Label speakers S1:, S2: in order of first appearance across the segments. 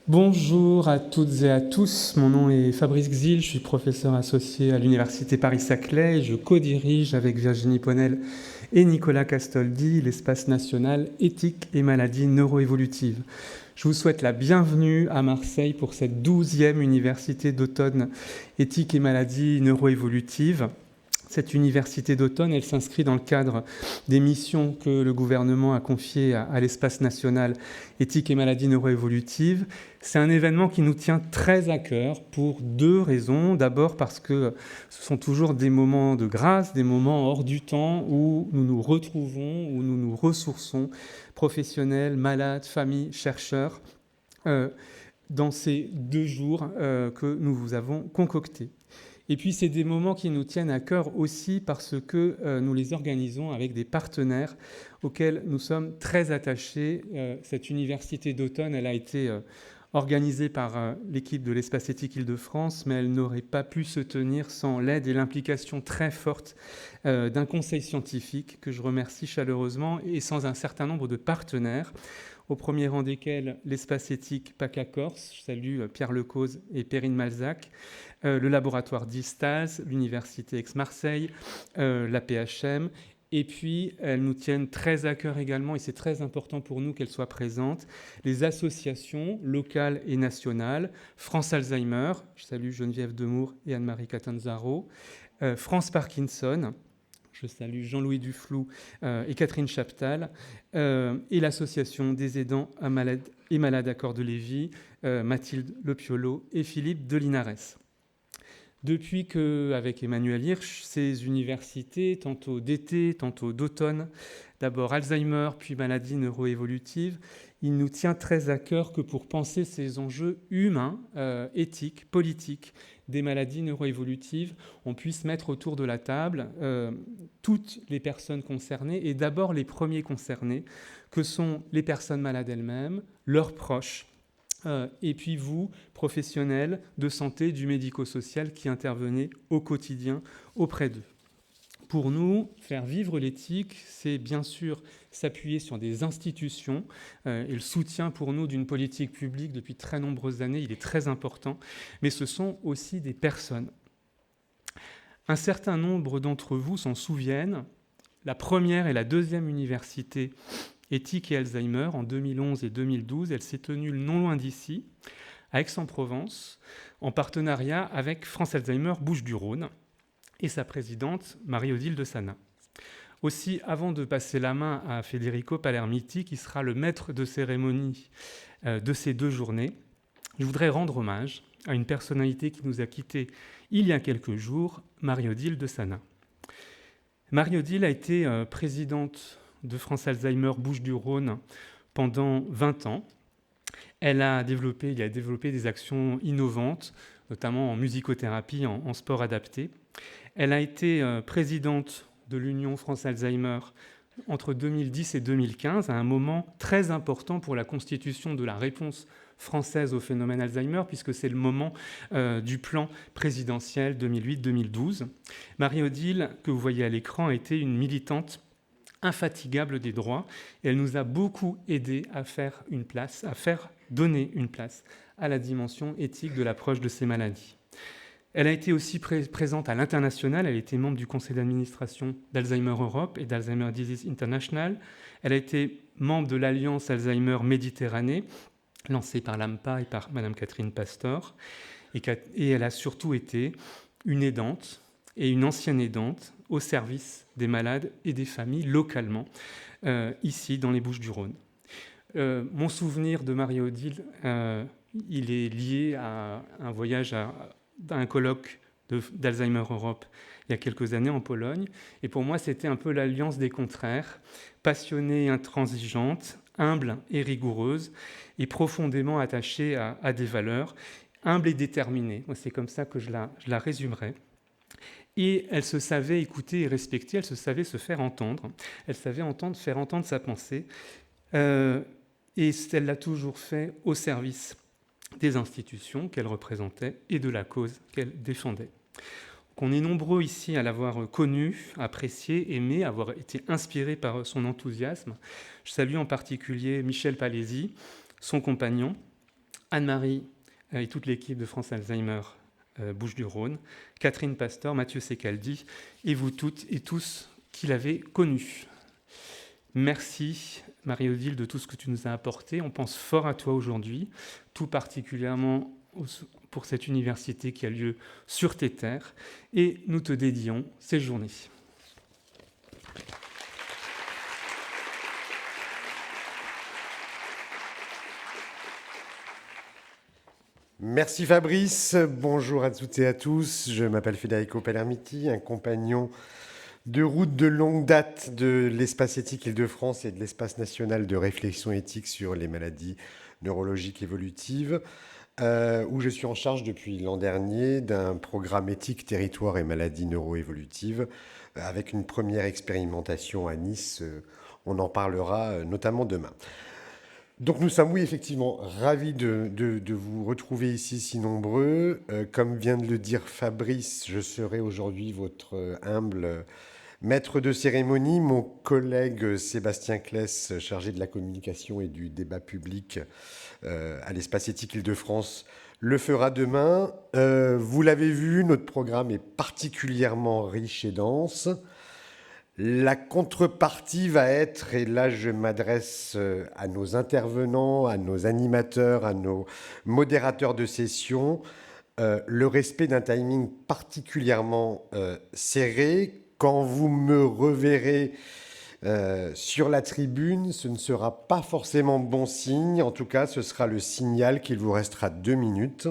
S1: Bonjour à toutes et à tous, mon nom est Fabrice Xil, je suis professeur associé à l'Université Paris-Saclay et je co-dirige avec Virginie Ponel et Nicolas Castoldi l'espace national éthique et maladies neuroévolutives. Je vous souhaite la bienvenue à Marseille pour cette 12e université d'automne éthique et maladies neuroévolutives. Cette université d'automne, elle s'inscrit dans le cadre des missions que le gouvernement a confiées à l'espace national éthique et maladies neuroévolutives. C'est un événement qui nous tient très à cœur pour deux raisons. D'abord parce que ce sont toujours des moments de grâce, des moments hors du temps où nous nous retrouvons, où nous nous ressourçons, professionnels, malades, familles, chercheurs, dans ces 2 jours que nous vous avons concoctés. Et puis, c'est des moments qui nous tiennent à cœur aussi parce que nous les organisons avec des partenaires auxquels nous sommes très attachés. Cette université d'automne, elle a été organisée par l'équipe de l'Espace éthique Île-de-France, mais elle n'aurait pas pu se tenir sans l'aide et l'implication très forte d'un conseil scientifique que je remercie chaleureusement et sans un certain nombre de partenaires, au premier rang desquels l'espace éthique PACA Corse, je salue Pierre Lecause et Perrine Malzac, le laboratoire d'Istaz, l'Université Aix-Marseille, la PHM, et puis elles nous tiennent très à cœur également, et c'est très important pour nous qu'elles soient présentes, les associations locales et nationales, France Alzheimer, je salue Geneviève Demour et Anne-Marie Catanzaro, France Parkinson, je salue Jean-Louis Duflou et Catherine Chaptal, et l'association des aidants et malades à corps de Lévy, Mathilde Lepiolo et Philippe Delinares. Depuis qu'avec Emmanuel Hirsch, ces universités, tantôt d'été, tantôt d'automne, d'abord Alzheimer, puis maladies neuroévolutives, il nous tient très à cœur que pour penser ces enjeux humains, éthiques, politiques, des maladies neuroévolutives, on puisse mettre autour de la table toutes les personnes concernées, et d'abord les premiers concernés, que sont les personnes malades elles-mêmes, leurs proches, et puis vous, professionnels de santé, du médico-social qui intervenez au quotidien auprès d'eux. Pour nous, faire vivre l'éthique, c'est bien sûr s'appuyer sur des institutions, et le soutien pour nous d'une politique publique depuis très nombreuses années, il est très important, mais ce sont aussi des personnes. Un certain nombre d'entre vous s'en souviennent, la première et la deuxième université éthique et Alzheimer, en 2011 et 2012, elle s'est tenue non loin d'ici, à Aix-en-Provence, en partenariat avec France Alzheimer Bouches-du-Rhône et sa présidente, Marie-Odile de Sana. Aussi, avant de passer la main à Federico Palermiti, qui sera le maître de cérémonie de ces 2 journées, je voudrais rendre hommage à une personnalité qui nous a quittés il y a quelques jours, Marie-Odile de Sana. Marie-Odile a été présidente de France Alzheimer Bouches-du-Rhône pendant 20 ans. Elle a développé des actions innovantes, notamment en musicothérapie, en sport adapté. Elle a été présidente de l'Union France Alzheimer entre 2010 et 2015, à un moment très important pour la constitution de la réponse française au phénomène Alzheimer, puisque c'est le moment du plan présidentiel 2008-2012. Marie-Odile, que vous voyez à l'écran, a été une militante infatigable des droits, et elle nous a beaucoup aidé à faire donner une place à la dimension éthique de l'approche de ces maladies. Elle a été aussi présente à l'international, elle était membre du conseil d'administration d'Alzheimer Europe et d'Alzheimer Disease International, elle a été membre de l'Alliance Alzheimer Méditerranée, lancée par l'AMPA et par Madame Catherine Pastor, et elle a surtout été une aidante, et une ancienne aidante, au service des malades et des familles localement, ici dans les Bouches-du-Rhône. Mon souvenir de Marie-Odile, il est lié à un voyage à un colloque d'Alzheimer Europe il y a quelques années en Pologne. Et pour moi, c'était un peu l'alliance des contraires, passionnée et intransigeante, humble et rigoureuse, et profondément attachée à des valeurs, humble et déterminée. Moi, c'est comme ça que je la résumerai. Et elle se savait écouter et respecter, elle se savait se faire entendre, elle savait faire entendre sa pensée, et elle l'a toujours fait au service des institutions qu'elle représentait et de la cause qu'elle défendait. On est nombreux ici à l'avoir connue, appréciée, aimée, avoir été inspirés par son enthousiasme. Je salue en particulier Michel Palesi, son compagnon, Anne-Marie et toute l'équipe de France Alzheimer Bouches-du-Rhône, Catherine Pastor, Mathieu Secaldi, et vous toutes et tous qui l'avez connu. Merci Marie-Odile de tout ce que tu nous as apporté. On pense fort à toi aujourd'hui, tout particulièrement pour cette université qui a lieu sur tes terres, et nous te dédions ces journées.
S2: Merci Fabrice, bonjour à toutes et à tous. Je m'appelle Federico Palermiti, un compagnon de route de longue date de l'espace éthique Île-de-France et de l'espace national de réflexion éthique sur les maladies neurologiques évolutives, où je suis en charge depuis l'an dernier d'un programme éthique, territoire et maladies neuroévolutives, avec une première expérimentation à Nice. On en parlera notamment demain. Donc nous sommes, oui, effectivement, ravis de vous retrouver ici si nombreux. Comme vient de le dire Fabrice, je serai aujourd'hui votre humble maître de cérémonie. Mon collègue Sébastien Kless, chargé de la communication et du débat public à l'Espace éthique Île-de-France, le fera demain. Vous l'avez vu, notre programme est particulièrement riche et dense. La contrepartie va être, et là je m'adresse à nos intervenants, à nos animateurs, à nos modérateurs de session, le respect d'un timing particulièrement serré. Quand vous me reverrez sur la tribune, ce ne sera pas forcément bon signe. En tout cas, ce sera le signal qu'il vous restera 2 minutes.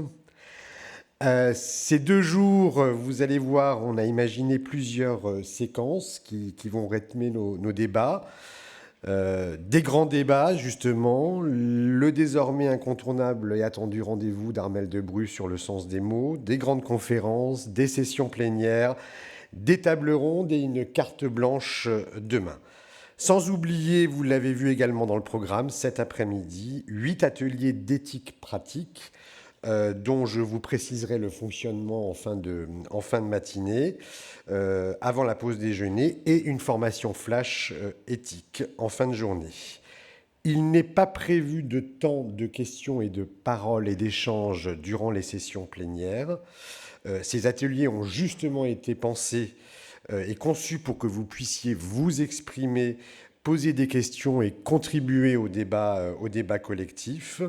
S2: Ces 2 jours, vous allez voir, on a imaginé plusieurs séquences qui vont rythmer nos débats. Des grands débats, justement, le désormais incontournable et attendu rendez-vous d'Armelle Debru sur le sens des mots, des grandes conférences, des sessions plénières, des tables rondes et une carte blanche demain. Sans oublier, vous l'avez vu également dans le programme, cet après-midi, 8 ateliers d'éthique pratique, dont je vous préciserai le fonctionnement en fin de matinée, avant la pause déjeuner, et une formation flash éthique en fin de journée. Il n'est pas prévu de temps de questions et de paroles et d'échanges durant les sessions plénières. Ces ateliers ont justement été pensés et conçus pour que vous puissiez vous exprimer, poser des questions et contribuer au débat collectif.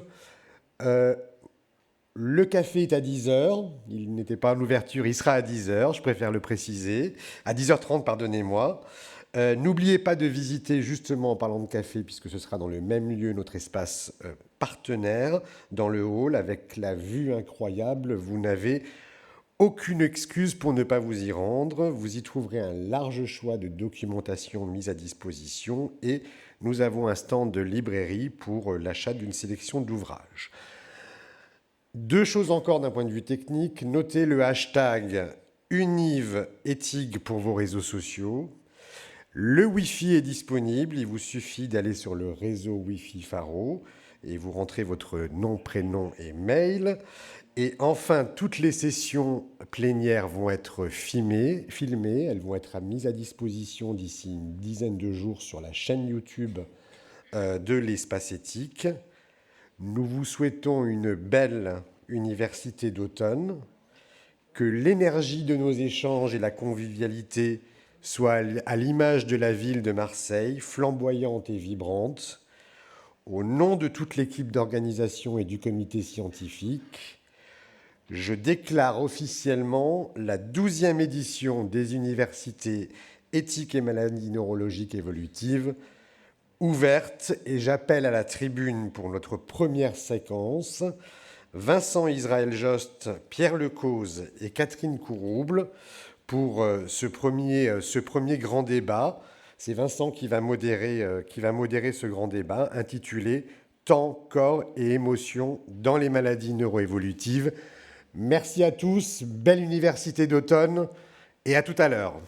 S2: Le café est à 10h, il n'était pas à l'ouverture, il sera à 10h, je préfère le préciser, à 10h30, pardonnez-moi. N'oubliez pas de visiter, justement en parlant de café, puisque ce sera dans le même lieu, notre espace partenaire, dans le hall, avec la vue incroyable. Vous n'avez aucune excuse pour ne pas vous y rendre. Vous y trouverez un large choix de documentation mise à disposition et nous avons un stand de librairie pour l'achat d'une sélection d'ouvrages. 2 choses encore d'un point de vue technique. Notez le hashtag #UnivEthique pour vos réseaux sociaux. Le Wi-Fi est disponible. Il vous suffit d'aller sur le réseau Wi-Fi Faro et vous rentrez votre nom, prénom et mail. Et enfin, toutes les sessions plénières vont être filmées. Elles vont être mises à disposition d'ici une dizaine de jours sur la chaîne YouTube de l'Espace éthique. Nous vous souhaitons une belle université d'automne, que l'énergie de nos échanges et la convivialité soient à l'image de la ville de Marseille, flamboyante et vibrante. Au nom de toute l'équipe d'organisation et du comité scientifique, je déclare officiellement la 12e édition des universités éthiques et maladies neurologiques évolutives ouverte, et j'appelle à la tribune pour notre première séquence Vincent Israël Jost, Pierre Lecause et Catherine Courouble pour ce premier grand débat. C'est Vincent qui va modérer ce grand débat intitulé « Temps, corps et émotions dans les maladies neuroévolutives ». Merci à tous, belle université d'automne et à tout à l'heure.